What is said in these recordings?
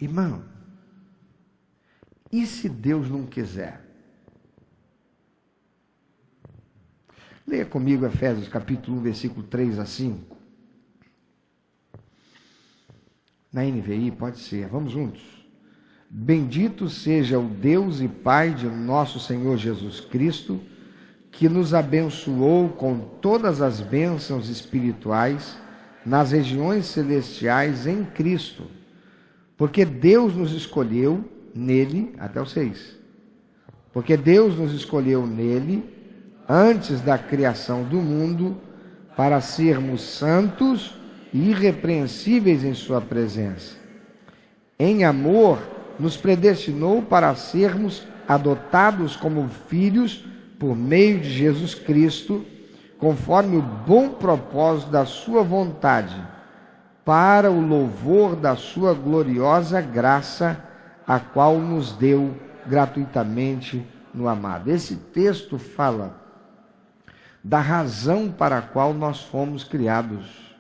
Irmão, e se Deus não quiser? Leia comigo Efésios capítulo 1, versículo 3 a 5. Na NVI, pode ser. Vamos juntos. Bendito seja o Deus e Pai de nosso Senhor Jesus Cristo, que nos abençoou com todas as bênçãos espirituais nas regiões celestiais em Cristo, porque Deus nos escolheu nele, até o 6, porque Deus nos escolheu nele, antes da criação do mundo, para sermos santos e irrepreensíveis em sua presença. Em amor, nos predestinou para sermos adotados como filhos por meio de Jesus Cristo, conforme o bom propósito da sua vontade, para o louvor da sua gloriosa graça, a qual nos deu gratuitamente no amado. Esse texto fala da razão para a qual nós fomos criados.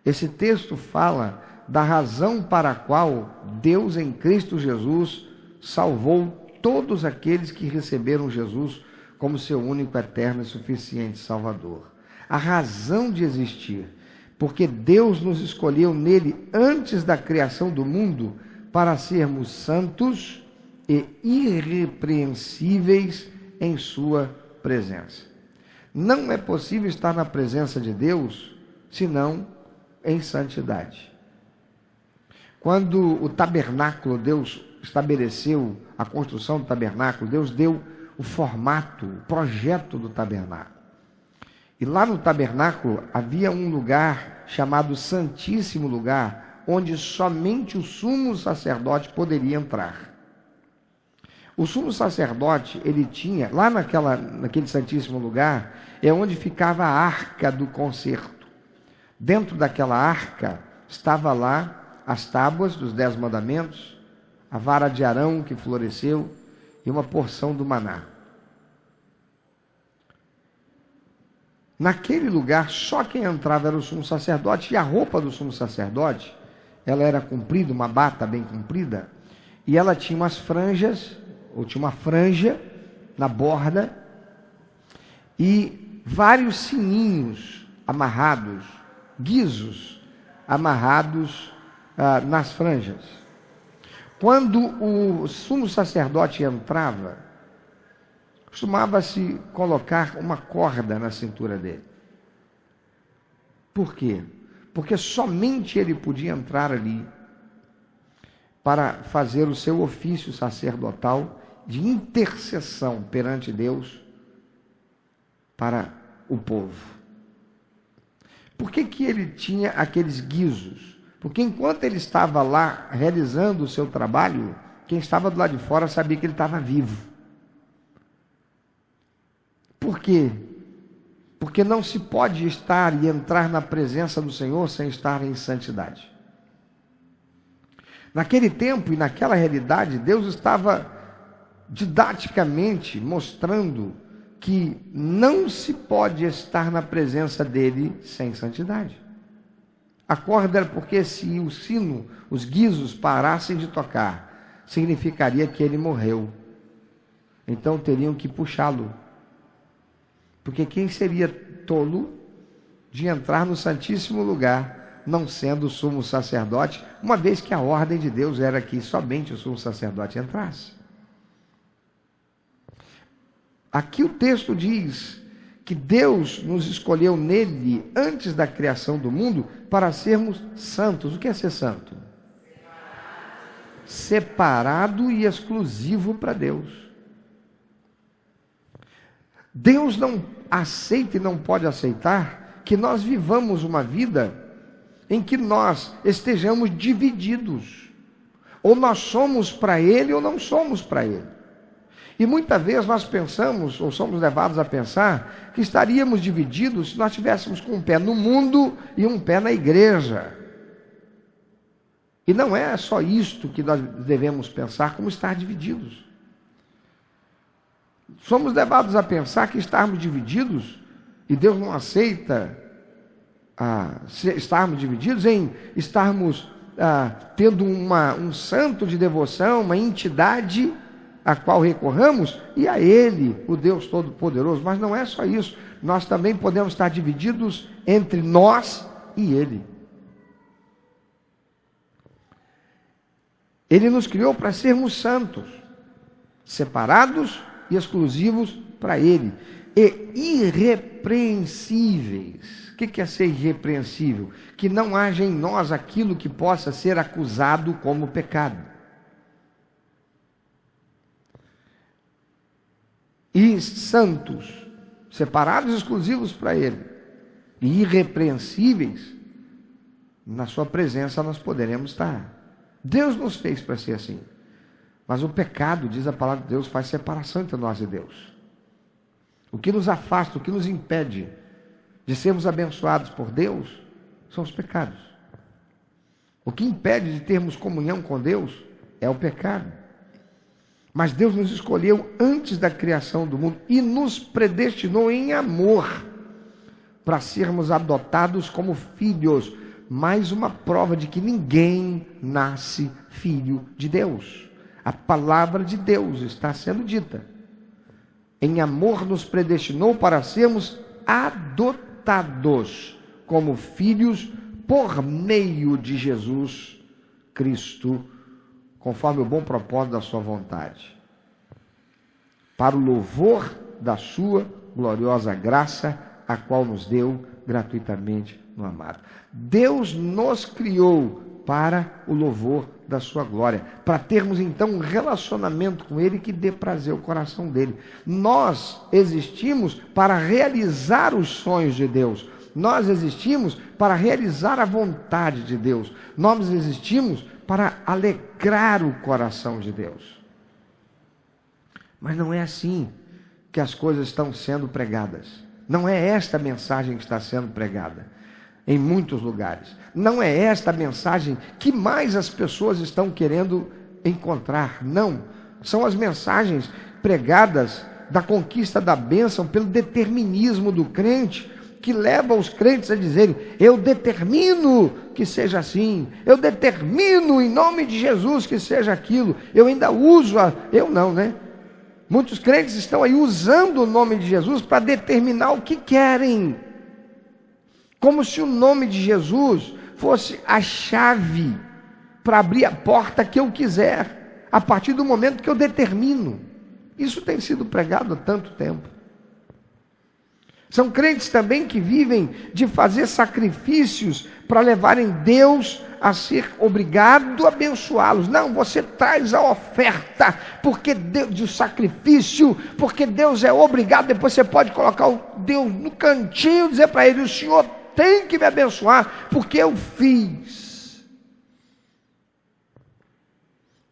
Esse texto fala da razão para a qual Deus em Cristo Jesus salvou todos aqueles que receberam Jesus como seu único, eterno e suficiente Salvador. A razão de existir, porque Deus nos escolheu nele antes da criação do mundo para sermos santos e irrepreensíveis em sua presença. Não é possível estar na presença de Deus senão em santidade. Quando o tabernáculo, Deus estabeleceu a construção do tabernáculo, Deus deu o formato, o projeto do tabernáculo. E lá no tabernáculo havia um lugar chamado Santíssimo Lugar, onde somente o sumo sacerdote poderia entrar. O sumo sacerdote, ele tinha, lá naquele Santíssimo Lugar, é onde ficava a arca do concerto. Dentro daquela arca, estava lá as tábuas dos 10 mandamentos, a vara de Arão que floresceu e uma porção do maná. Naquele lugar, só quem entrava era o sumo sacerdote, e a roupa do sumo sacerdote, ela era comprida, uma bata bem comprida, e ela tinha umas franjas, ou tinha uma franja na borda, e vários sininhos amarrados, guizos amarrados nas franjas. Quando o sumo sacerdote entrava, costumava-se colocar uma corda na cintura dele. Por quê? Porque somente ele podia entrar ali para fazer o seu ofício sacerdotal de intercessão perante Deus para o povo. Por que ele tinha aqueles guizos? Porque enquanto ele estava lá realizando o seu trabalho, quem estava do lado de fora sabia que ele estava vivo. Por quê? Porque não se pode estar e entrar na presença do Senhor sem estar em santidade. Naquele tempo e naquela realidade, Deus estava didaticamente mostrando que não se pode estar na presença dele sem santidade. A corda era porque se o sino, os guizos parassem de tocar, significaria que ele morreu. Então teriam que puxá-lo. Porque quem seria tolo de entrar no Santíssimo Lugar, não sendo o sumo sacerdote, uma vez que a ordem de Deus era que somente o sumo sacerdote entrasse? Aqui o texto diz que Deus nos escolheu nele, antes da criação do mundo, para sermos santos. O que é ser santo? Separado e exclusivo para Deus. Deus não aceita e não pode aceitar que nós vivamos uma vida em que nós estejamos divididos. Ou nós somos para Ele ou não somos para Ele. E muitas vezes nós pensamos, ou somos levados a pensar, que estaríamos divididos se nós estivéssemos com um pé no mundo e um pé na igreja. E não é só isto que nós devemos pensar, como estar divididos. Somos levados a pensar que estarmos divididos, e Deus não aceita estarmos divididos em estarmos tendo um santo de devoção, uma entidade a qual recorramos, e a Ele, o Deus Todo-Poderoso. Mas não é só isso, nós também podemos estar divididos entre nós e Ele. Ele nos criou para sermos santos, separados e exclusivos para Ele, e irrepreensíveis. O que é ser irrepreensível? Que não haja em nós aquilo que possa ser acusado como pecado. E santos, separados e exclusivos para Ele, e irrepreensíveis, na sua presença nós poderemos estar. Deus nos fez para ser assim. Mas o pecado, diz a palavra de Deus, faz separação entre nós e Deus. O que nos afasta, o que nos impede de sermos abençoados por Deus, são os pecados. O que impede de termos comunhão com Deus é o pecado. Mas Deus nos escolheu antes da criação do mundo e nos predestinou em amor para sermos adotados como filhos. Mais uma prova de que ninguém nasce filho de Deus. A palavra de Deus está sendo dita. Em amor nos predestinou para sermos adotados como filhos por meio de Jesus Cristo, conforme o bom propósito da sua vontade, para o louvor da sua gloriosa graça, a qual nos deu gratuitamente no amado. Deus nos criou para o louvor da sua glória, para termos então um relacionamento com Ele que dê prazer ao coração dele. Nós existimos para realizar os sonhos de Deus. Nós existimos para realizar a vontade de Deus. Nós existimos para alegrar o coração de Deus. Mas não é assim que as coisas estão sendo pregadas. Não é esta a mensagem que está sendo pregada em muitos lugares. Não é esta a mensagem que mais as pessoas estão querendo encontrar. Não. São as mensagens pregadas da conquista da bênção pelo determinismo do crente, que leva os crentes a dizerem: eu determino que seja assim, eu determino em nome de Jesus que seja aquilo, eu ainda uso, eu não, né? Muitos crentes estão aí usando o nome de Jesus para determinar o que querem, como se o nome de Jesus fosse a chave para abrir a porta que eu quiser, a partir do momento que eu determino. Isso tem sido pregado há tanto tempo. São crentes também que vivem de fazer sacrifícios para levarem Deus a ser obrigado a abençoá-los. Não, você traz a oferta porque Deus, de sacrifício, porque Deus é obrigado. Depois você pode colocar o Deus no cantinho e dizer para ele: o Senhor tem que me abençoar porque eu fiz.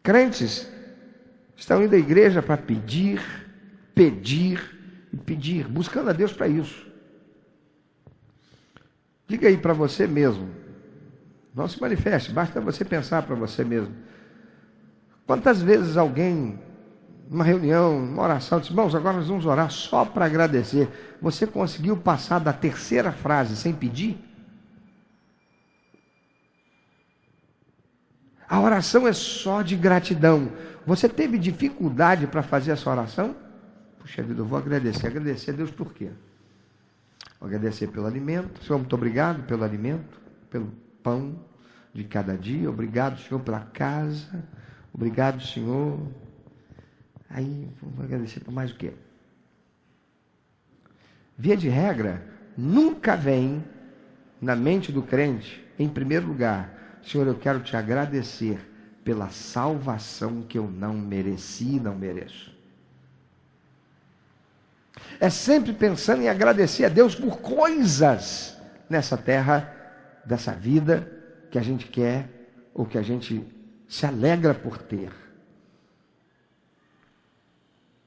Crentes estão indo à igreja para pedir, buscando a Deus para isso. Diga aí para você mesmo, não se manifeste, basta você pensar para você mesmo. Quantas vezes alguém, numa reunião, numa oração, disse: irmãos, agora nós vamos orar só para agradecer. Você conseguiu passar da terceira frase sem pedir? A oração é só de gratidão. Você teve dificuldade para fazer essa oração? Puxa vida, eu vou agradecer. Agradecer a Deus por quê? Vou agradecer pelo alimento. Senhor, muito obrigado pelo alimento, pelo pão de cada dia. Obrigado, Senhor, pela casa. Obrigado, Senhor. Aí, vou agradecer por mais o quê? Via de regra, nunca vem na mente do crente, em primeiro lugar: Senhor, eu quero te agradecer pela salvação que eu não mereci e não mereço. É sempre pensando em agradecer a Deus por coisas nessa terra, dessa vida que a gente quer ou que a gente se alegra por ter.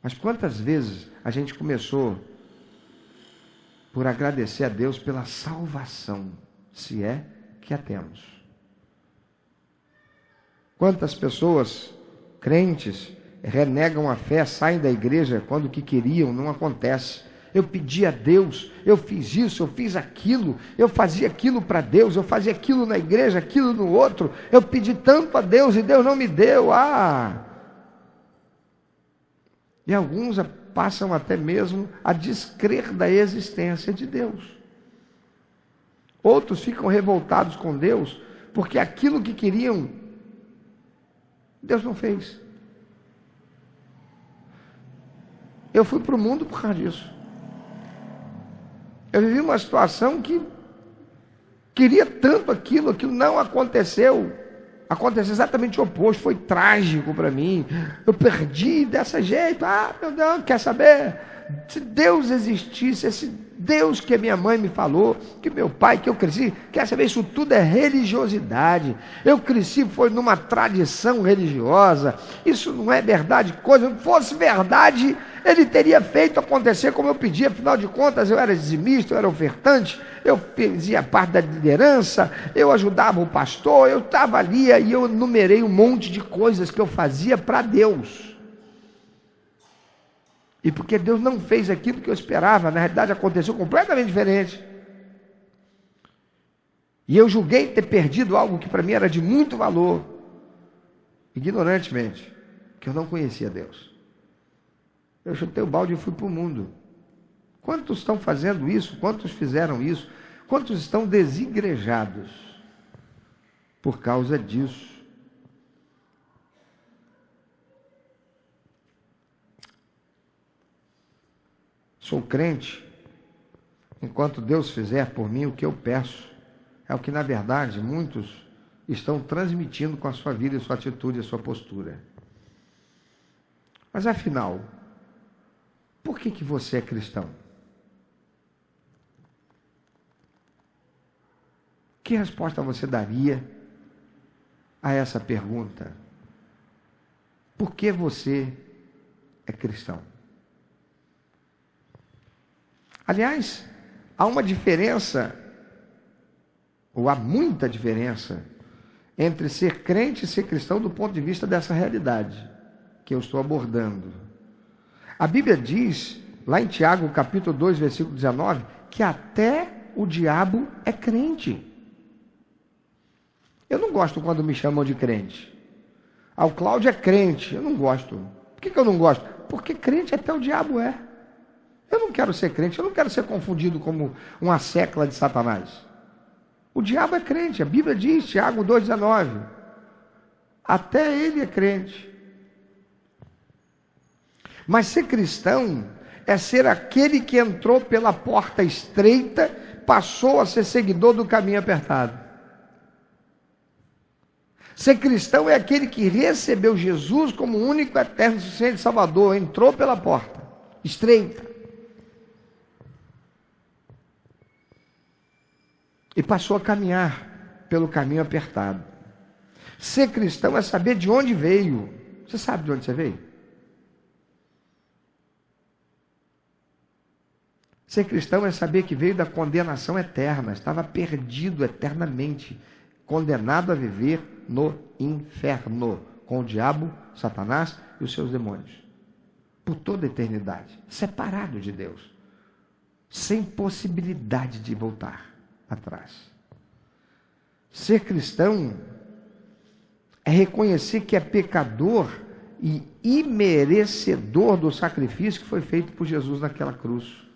Mas quantas vezes a gente começou por agradecer a Deus pela salvação, se é que a temos? Quantas pessoas, crentes, renegam a fé, saem da igreja quando o que queriam não acontece. eu pedi a Deus, eu fiz isso, eu fiz aquilo, eu fazia aquilo para Deus, eu fazia aquilo na igreja, aquilo no outro, eu pedi tanto a Deus e Deus não me deu. E alguns passam até mesmo a descrer da existência de Deus. Outros ficam revoltados com Deus, porque aquilo que queriam, Deus não fez. Eu fui para o mundo por causa disso. Eu vivi uma situação que queria tanto aquilo não aconteceu. Aconteceu exatamente o oposto, foi trágico para mim. Eu perdi dessa jeito. Meu Deus, quer saber? Se Deus existisse, esse Deus que a minha mãe me falou, que meu pai, que eu cresci, quer saber? Isso tudo é religiosidade. Eu cresci, foi numa tradição religiosa. Isso não é verdade, coisa. Se fosse verdade, ele teria feito acontecer como eu pedi. Afinal de contas, eu era dizimista, eu era ofertante, eu fazia parte da liderança, eu ajudava o pastor, eu estava ali e eu enumerei um monte de coisas que eu fazia para Deus. E porque Deus não fez aquilo que eu esperava, na realidade aconteceu completamente diferente. E eu julguei ter perdido algo que para mim era de muito valor, ignorantemente, que eu não conhecia Deus. Eu chutei o balde e fui para o mundo. Quantos estão fazendo isso? Quantos fizeram isso? Quantos estão desigrejados por causa disso? Sou crente, enquanto Deus fizer por mim o que eu peço. É o que, na verdade, muitos estão transmitindo com a sua vida, a sua atitude, a sua postura. Mas, afinal, por que você é cristão? Que resposta você daria a essa pergunta? Por que você é cristão? Aliás, há uma diferença, ou há muita diferença, entre ser crente e ser cristão do ponto de vista dessa realidade que eu estou abordando. A Bíblia diz, lá em Tiago, capítulo 2, versículo 19, que até o diabo é crente. Eu não gosto quando me chamam de crente. O Cláudio é crente, eu não gosto. Por que eu não gosto? Porque crente até o diabo é. Eu não quero ser crente, eu não quero ser confundido como uma secla de Satanás. O diabo é crente, a Bíblia diz, Tiago 2,19. Até ele é crente. Mas ser cristão é ser aquele que entrou pela porta estreita, passou a ser seguidor do caminho apertado. Ser cristão é aquele que recebeu Jesus como único, eterno, suficiente Salvador, entrou pela porta estreita e passou a caminhar pelo caminho apertado. Ser cristão é saber de onde veio. Você sabe de onde você veio? Ser cristão é saber que veio da condenação eterna, estava perdido eternamente, condenado a viver no inferno, com o diabo, Satanás e os seus demônios, por toda a eternidade, separado de Deus, sem possibilidade de voltar atrás. Ser cristão é reconhecer que é pecador e imerecedor do sacrifício que foi feito por Jesus naquela cruz.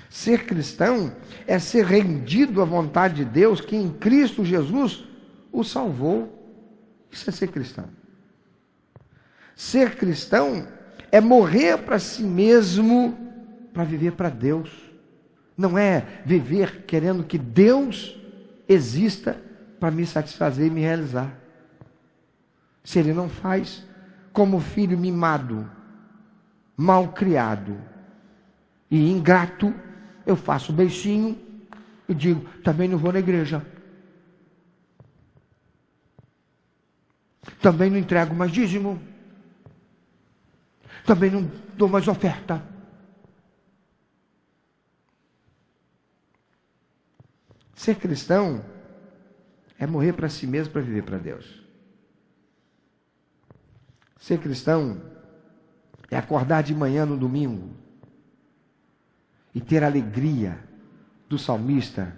Ser cristão é ser rendido à vontade de Deus, que em Cristo Jesus o salvou. Isso é ser cristão. Ser cristão é morrer para si mesmo para viver para Deus. Não é viver querendo que Deus exista para me satisfazer e me realizar. Se Ele não faz, como filho mimado, mal criado e ingrato, eu faço um beicinho e digo, também não vou na igreja. Também não entrego mais dízimo. Também não dou mais oferta. Ser cristão é morrer para si mesmo para viver para Deus. Ser cristão é acordar de manhã no domingo e ter alegria do salmista.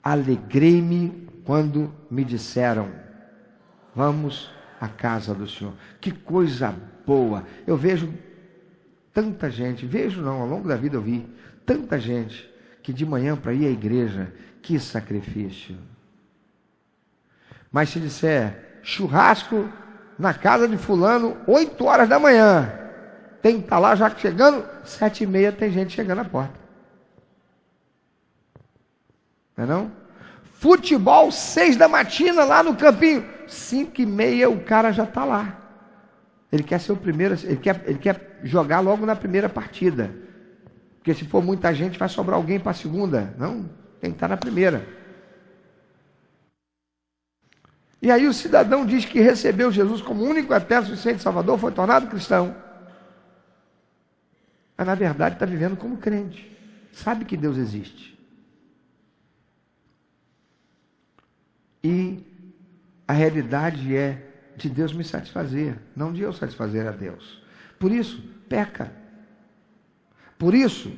Alegrei-me quando me disseram, vamos à casa do Senhor. Que coisa boa! Eu vejo tanta gente, ao longo da vida eu vi tanta gente que de manhã para ir à igreja, que sacrifício. Mas se disser churrasco na casa de fulano, 8 horas da manhã, tem que estar lá já chegando, 7h30 tem gente chegando à porta. Não é não? Futebol, 6 da matina lá no campinho, 5h30 o cara já está lá. Ele quer ser o primeiro, ele quer jogar logo na primeira partida. Porque se for muita gente, vai sobrar alguém para a segunda. Não, tem que estar na primeira. E aí o cidadão diz que recebeu Jesus como único, eterno, suficiente Salvador, foi tornado cristão. Mas na verdade está vivendo como crente. Sabe que Deus existe. E a realidade é de Deus me satisfazer, não de eu satisfazer a Deus. Por isso, peca. Por isso,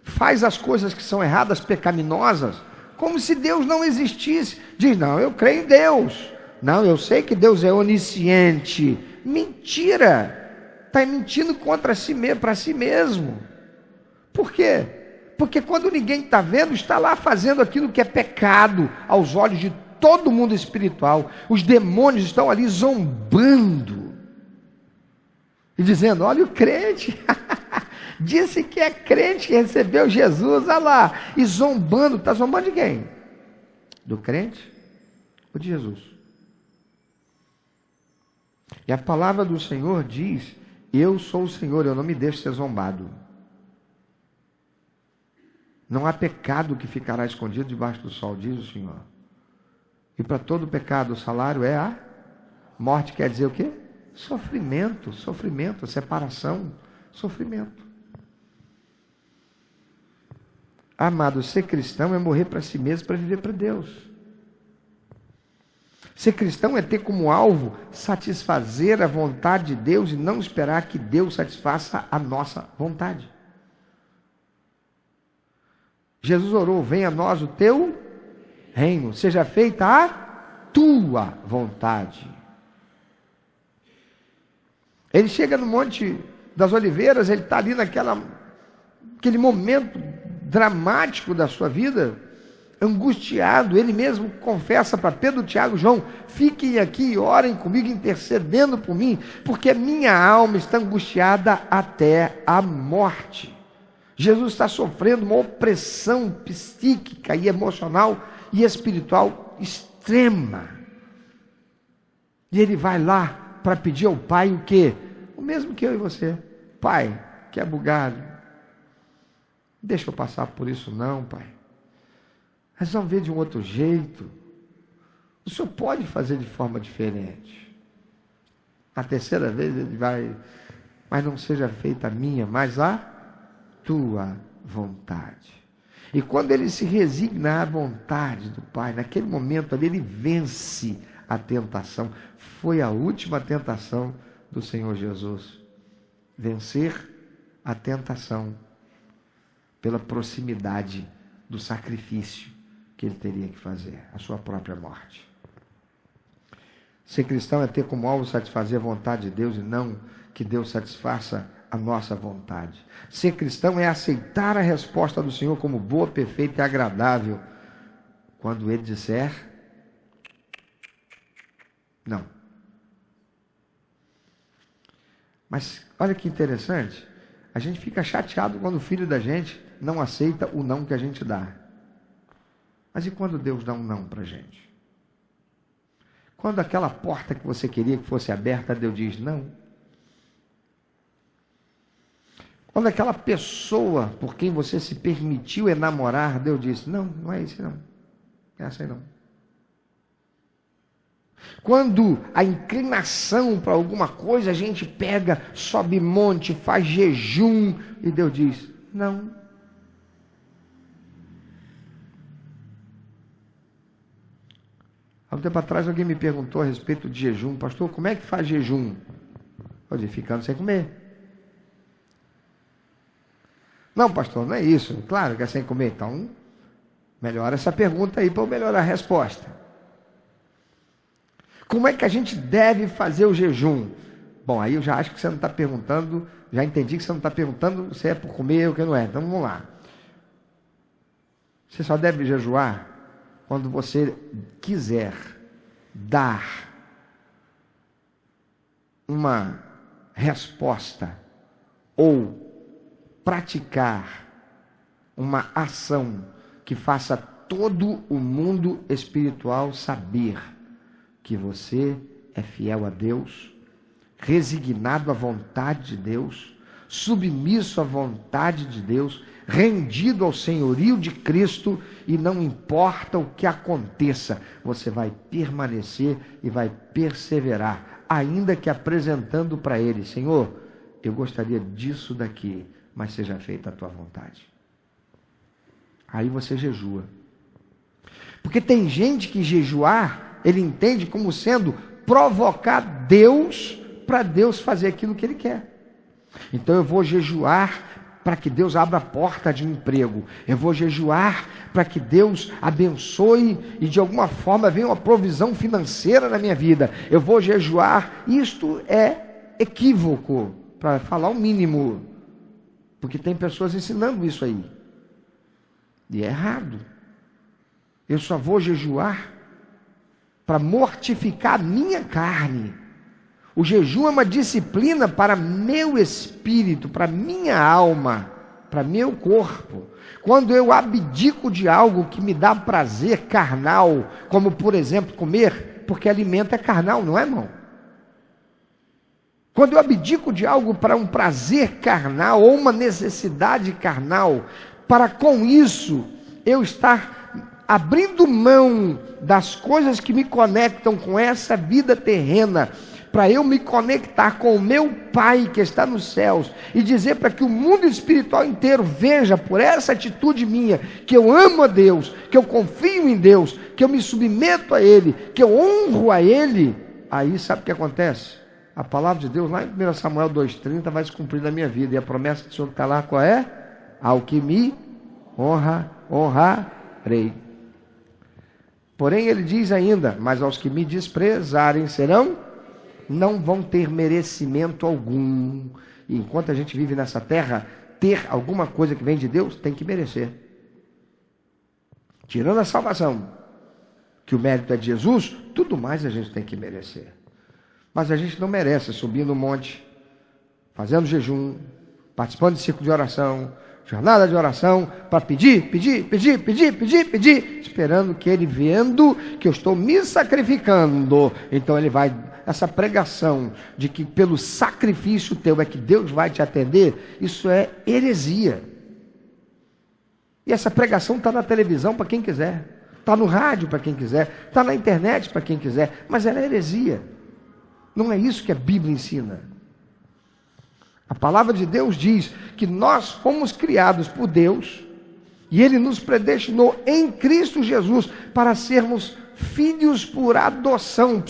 faz as coisas que são erradas, pecaminosas, como se Deus não existisse. Diz, não, eu creio em Deus. Não, eu sei que Deus é onisciente. Mentira! Está mentindo contra si mesmo, para si mesmo. Por quê? Porque quando ninguém está vendo, está lá fazendo aquilo que é pecado aos olhos de todo mundo espiritual. Os demônios estão ali zombando e dizendo, olha o crente, disse que é crente, que recebeu Jesus, olha lá, e zombando. Está zombando de quem? Do crente ou de Jesus? E a palavra do Senhor diz, eu sou o Senhor, eu não me deixo ser zombado. Não há pecado que ficará escondido debaixo do sol, diz o Senhor. E para todo pecado o salário é a morte. Quer dizer o quê? Sofrimento, separação, sofrimento. Amado, ser cristão é morrer para si mesmo, para viver para Deus. Ser cristão é ter como alvo satisfazer a vontade de Deus e não esperar que Deus satisfaça a nossa vontade. Jesus orou, venha a nós o teu reino, seja feita a tua vontade. Ele chega no Monte das Oliveiras, ele está ali naquele momento dramático da sua vida, angustiado. Ele mesmo confessa para Pedro, Tiago, João, fiquem aqui e orem comigo, intercedendo por mim, porque minha alma está angustiada até a morte. Jesus está sofrendo uma opressão psíquica e emocional e espiritual extrema. E ele vai lá para pedir ao Pai o quê? O mesmo que eu e você. Pai, que é bugado, deixa eu passar por isso não, Pai. Nós vamos ver de um outro jeito. O Senhor pode fazer de forma diferente. A terceira vez ele vai, mas não seja feita a minha, mas a tua vontade. E quando ele se resigna à vontade do Pai, naquele momento ali ele vence a tentação. Foi a última tentação do Senhor Jesus. Vencer a tentação pela proximidade do sacrifício que ele teria que fazer, a sua própria morte. Ser cristão é ter como alvo satisfazer a vontade de Deus e não que Deus satisfaça a nossa vontade. Ser cristão é aceitar a resposta do Senhor como boa, perfeita e agradável, quando Ele disser não. Mas olha que interessante, a gente fica chateado quando o filho da gente não aceita o não que a gente dá. Mas e quando Deus dá um não para a gente? Quando aquela porta que você queria que fosse aberta, Deus diz não. Quando aquela pessoa por quem você se permitiu enamorar, Deus disse, não, não é esse não. É essa aí não. Quando a inclinação para alguma coisa, a gente pega, sobe monte, faz jejum, e Deus diz, não. Há um tempo atrás alguém me perguntou a respeito de jejum, pastor, como é que faz jejum? Eu disse, ficando sem comer. Não, pastor, não é isso. Claro que é sem comer. Então, melhora essa pergunta aí para eu melhorar a resposta. Como é que a gente deve fazer o jejum? Bom, aí eu já acho que você não está perguntando, já entendi que você não está perguntando se é por comer ou que não é. Então vamos lá. Você só deve jejuar quando você quiser dar uma resposta ou praticar uma ação que faça todo o mundo espiritual saber que você é fiel a Deus, resignado à vontade de Deus, submisso à vontade de Deus, rendido ao senhorio de Cristo, e não importa o que aconteça, você vai permanecer e vai perseverar, ainda que apresentando para Ele: Senhor, eu gostaria disso daqui, mas seja feita a tua vontade. Aí você jejua. Porque tem gente que jejuar, ele entende como sendo provocar Deus para Deus fazer aquilo que Ele quer. Então eu vou jejuar para que Deus abra a porta de um emprego. Eu vou jejuar para que Deus abençoe e de alguma forma venha uma provisão financeira na minha vida. Eu vou jejuar. Isto é equívoco, para falar o mínimo. Porque tem pessoas ensinando isso aí. E é errado. Eu só vou jejuar para mortificar a minha carne. O jejum é uma disciplina para meu espírito, para minha alma, para meu corpo. Quando eu abdico de algo que me dá prazer carnal, como por exemplo comer, porque alimento é carnal, não é, irmão? Quando eu abdico de algo para um prazer carnal ou uma necessidade carnal, para com isso eu estar abrindo mão das coisas que me conectam com essa vida terrena, para eu me conectar com o meu Pai que está nos céus, e dizer para que o mundo espiritual inteiro veja por essa atitude minha, que eu amo a Deus, que eu confio em Deus, que eu me submeto a Ele, que eu honro a Ele. Aí sabe o que acontece? A palavra de Deus lá em 1 Samuel 2,30 vai se cumprir na minha vida, e a promessa do Senhor que está lá, qual é? Ao que me honra, honrarei. Porém ele diz ainda: mas aos que me desprezarem não vão ter merecimento algum. E enquanto a gente vive nessa terra, ter alguma coisa que vem de Deus, tem que merecer. Tirando a salvação, que o mérito é de Jesus, tudo mais a gente tem que merecer. Mas a gente não merece subir no monte, fazendo jejum, participando de ciclo de oração, jornada de oração, para pedir, esperando que Ele, vendo que eu estou me sacrificando, então Ele vai, essa pregação de que pelo sacrifício teu é que Deus vai te atender, isso é heresia. E essa pregação está na televisão para quem quiser, está no rádio para quem quiser, está na internet para quem quiser, mas ela é heresia. Não é isso que a Bíblia ensina. A palavra de Deus diz que nós fomos criados por Deus e Ele nos predestinou em Cristo Jesus para sermos filhos por adoção.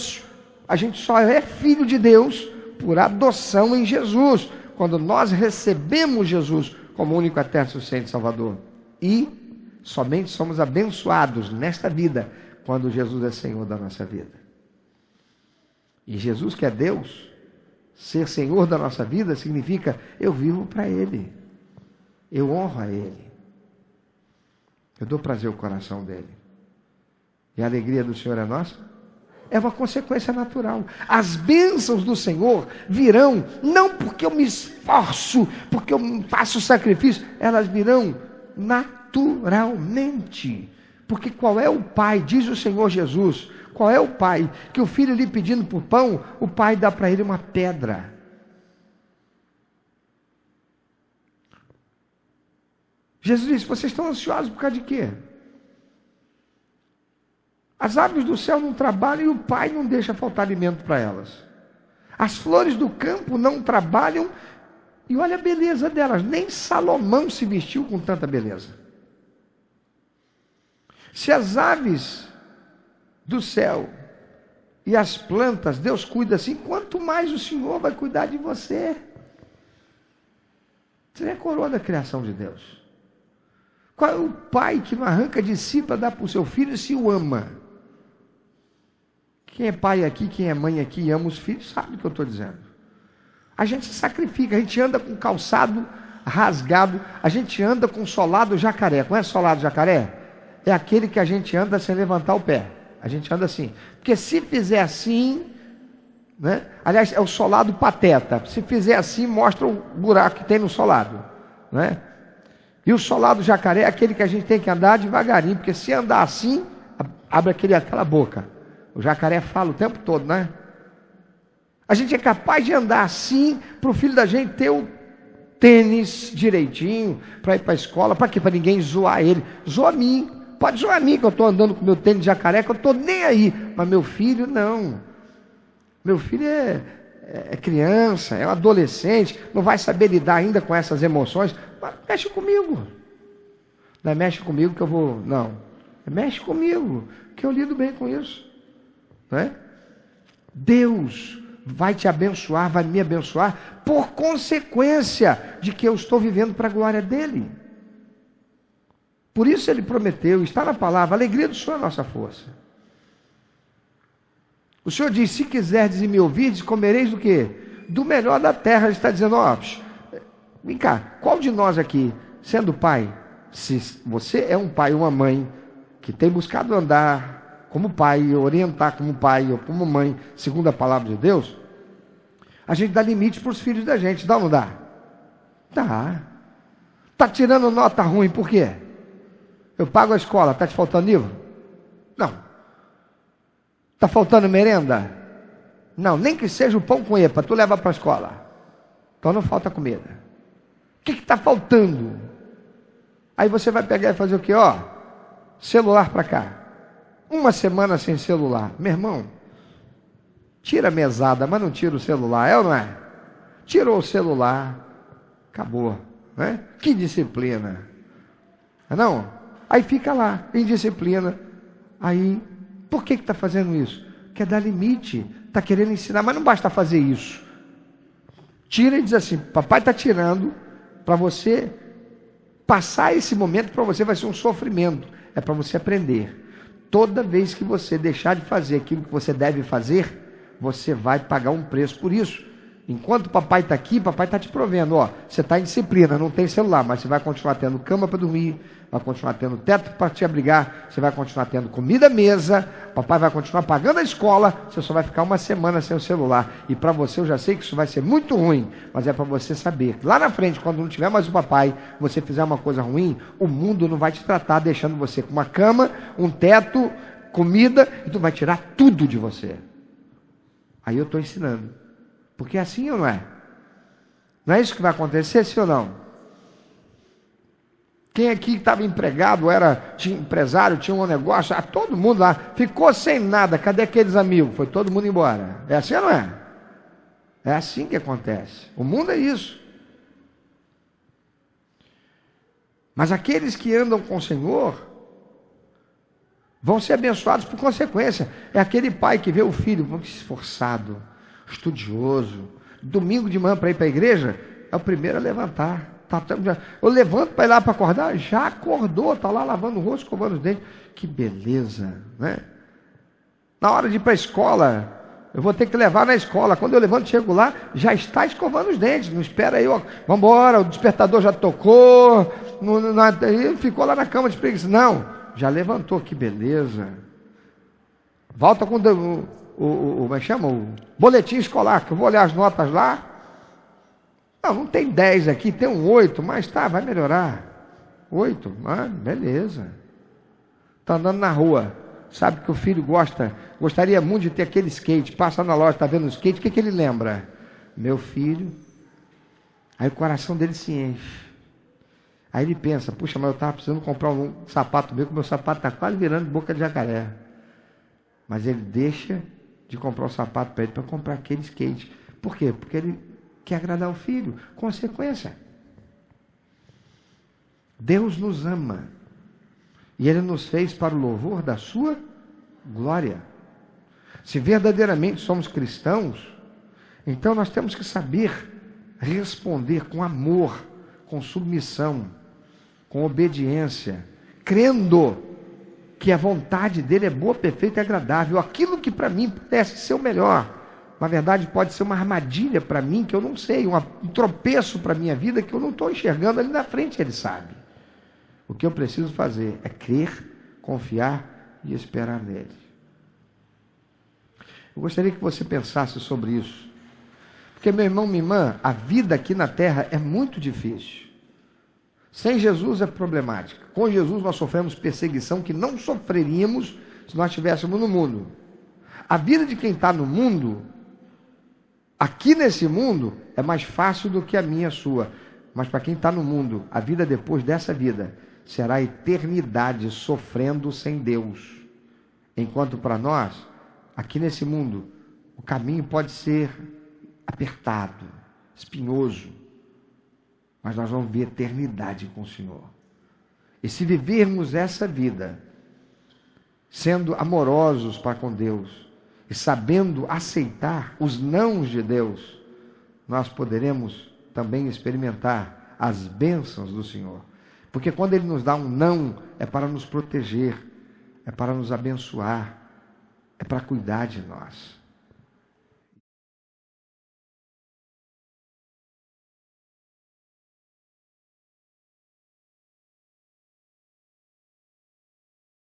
A gente só é filho de Deus por adoção em Jesus, quando nós recebemos Jesus como único, eterno, suficiente Salvador. E somente somos abençoados nesta vida quando Jesus é Senhor da nossa vida. E Jesus, que é Deus, ser Senhor da nossa vida significa: eu vivo para Ele, eu honro a Ele, eu dou prazer ao coração dEle, e a alegria do Senhor é nossa. É uma consequência natural. As bênçãos do Senhor virão, não porque eu me esforço, porque eu faço sacrifício, elas virão naturalmente. Porque qual é o pai, diz o Senhor Jesus, qual é o pai que o filho lhe pedindo por pão, o pai dá para ele uma pedra? Jesus disse: vocês estão ansiosos por causa de quê? As aves do céu não trabalham e o pai não deixa faltar alimento para elas. As flores do campo não trabalham e olha a beleza delas. Nem Salomão se vestiu com tanta beleza. Se as aves do céu e as plantas, Deus cuida assim, quanto mais o Senhor vai cuidar de você. Você é a coroa da criação de Deus. Qual é o pai que não arranca de si para dar para o seu filho se o ama? Quem é pai aqui, quem é mãe aqui e ama os filhos, sabe o que eu estou dizendo. A gente se sacrifica, a gente anda com calçado rasgado, a gente anda com solado jacaré. Não é solado jacaré? É aquele que a gente anda sem levantar o pé. A gente anda assim. Porque se fizer assim, né? Aliás, é o solado pateta. Se fizer assim, mostra o buraco que tem no solado, né? E o solado jacaré é aquele que a gente tem que andar devagarinho, porque se andar assim, abre aquela boca. O jacaré fala o tempo todo, né? A gente é capaz de andar assim para o filho da gente ter o tênis direitinho, para ir para a escola. Para quê? Para ninguém zoar ele. Zoa a mim. Pode zoar a mim que eu estou andando com meu tênis de jacaré, que eu estou nem aí. Mas meu filho, não. Meu filho é criança, é um adolescente, não vai saber lidar ainda com essas emoções. Mas mexe comigo. Não é mexe comigo que eu vou... Não. Mexe comigo, que eu lido bem com isso. Não é? Deus vai te abençoar, vai me abençoar, por consequência de que eu estou vivendo para a glória dEle. Por isso Ele prometeu, está na palavra, a alegria do Senhor é a nossa força. O Senhor diz, se quiserdes e me ouvirdes, comereis do quê? Do melhor da terra. Ele está dizendo, ó, vem cá, qual de nós aqui, sendo pai, se você é um pai ou uma mãe, que tem buscado andar como pai, orientar como pai ou como mãe, segundo a palavra de Deus, a gente dá limite para os filhos da gente, dá ou não dá? Dá. Está tirando nota ruim, por quê? Eu pago a escola, está te faltando livro? Não. Está faltando merenda? Não, nem que seja o pão com epa, tu leva para a escola. Então não falta comida. O que está faltando? Aí você vai pegar e fazer o quê? Ó, celular para cá. Uma semana sem celular. Meu irmão, tira a mesada, mas não tira o celular, é ou não é? Tirou o celular, acabou, né? Que disciplina. Não? Aí fica lá, indisciplina. Aí, por que está fazendo isso? Quer dar limite, está querendo ensinar, mas não basta fazer isso. Tira e diz assim, papai está tirando, para você passar esse momento, para você vai ser um sofrimento, é para você aprender. Toda vez que você deixar de fazer aquilo que você deve fazer, você vai pagar um preço por isso. Enquanto o papai está aqui, papai está te provendo, ó, você está em disciplina, não tem celular, mas você vai continuar tendo cama para dormir, vai continuar tendo teto para te abrigar, você vai continuar tendo comida à mesa, papai vai continuar pagando a escola, você só vai ficar uma semana sem o celular. E para você, eu já sei que isso vai ser muito ruim, mas é para você saber. Lá na frente, quando não tiver mais o papai, você fizer uma coisa ruim, o mundo não vai te tratar deixando você com uma cama, um teto, comida, e tu vai tirar tudo de você. Aí eu estou ensinando. Porque é assim ou não é? Não é isso que vai acontecer, sim ou não? Quem aqui estava empregado, tinha empresário, tinha um negócio, todo mundo lá, ficou sem nada, cadê aqueles amigos? Foi todo mundo embora. É assim ou não é? É assim que acontece. O mundo é isso. Mas aqueles que andam com o Senhor vão ser abençoados por consequência. É aquele pai que vê o filho muito esforçado, estudioso, domingo de manhã para ir para a igreja, é o primeiro a levantar. Eu levanto para ir lá para acordar, já acordou, está lá lavando o rosto, escovando os dentes. Que beleza, né? Na hora de ir para a escola, eu vou ter que levar na escola. Quando eu levanto, chego lá, já está escovando os dentes. Não espera aí, ó, vamos embora, o despertador já tocou, ele ficou lá na cama de preguiça. Não, já levantou, que beleza. Volta com como é que chama? O boletim escolar, que eu vou olhar as notas lá. Não tem 10 aqui, tem um 8, mas tá, vai melhorar. 8, beleza. Está andando na rua, sabe que o filho gostaria muito de ter aquele skate, passa na loja, está vendo o skate, o que ele lembra? Meu filho. Aí o coração dele se enche. Aí ele pensa, puxa, mas eu estava precisando comprar um sapato meu, que meu sapato está quase virando boca de jacaré. Mas ele deixa de comprar o sapato para ele, para comprar aquele skate. Por quê? Porque ele quer agradar o filho. Consequência. Deus nos ama. E Ele nos fez para o louvor da sua glória. Se verdadeiramente somos cristãos, então nós temos que saber responder com amor, com submissão, com obediência, crendo que a vontade dele é boa, perfeita e agradável. Aquilo que para mim parece ser o melhor, na verdade pode ser uma armadilha para mim que eu não sei, um tropeço para a minha vida que eu não estou enxergando ali na frente, ele sabe. O que eu preciso fazer é crer, confiar e esperar nele. Eu gostaria que você pensasse sobre isso. Porque, meu irmão, minha irmã, a vida aqui na terra é muito difícil. Sem Jesus é problemática. Com Jesus nós sofremos perseguição que não sofreríamos se nós estivéssemos no mundo. A vida de quem está no mundo, aqui nesse mundo, é mais fácil do que a minha e a sua. Mas para quem está no mundo, a vida depois dessa vida será a eternidade sofrendo sem Deus. Enquanto para nós, aqui nesse mundo, o caminho pode ser apertado, espinhoso, mas nós vamos ver eternidade com o Senhor. E se vivermos essa vida, sendo amorosos para com Deus, e sabendo aceitar os nãos de Deus, nós poderemos também experimentar as bênçãos do Senhor. Porque quando Ele nos dá um não, é para nos proteger, é para nos abençoar, é para cuidar de nós.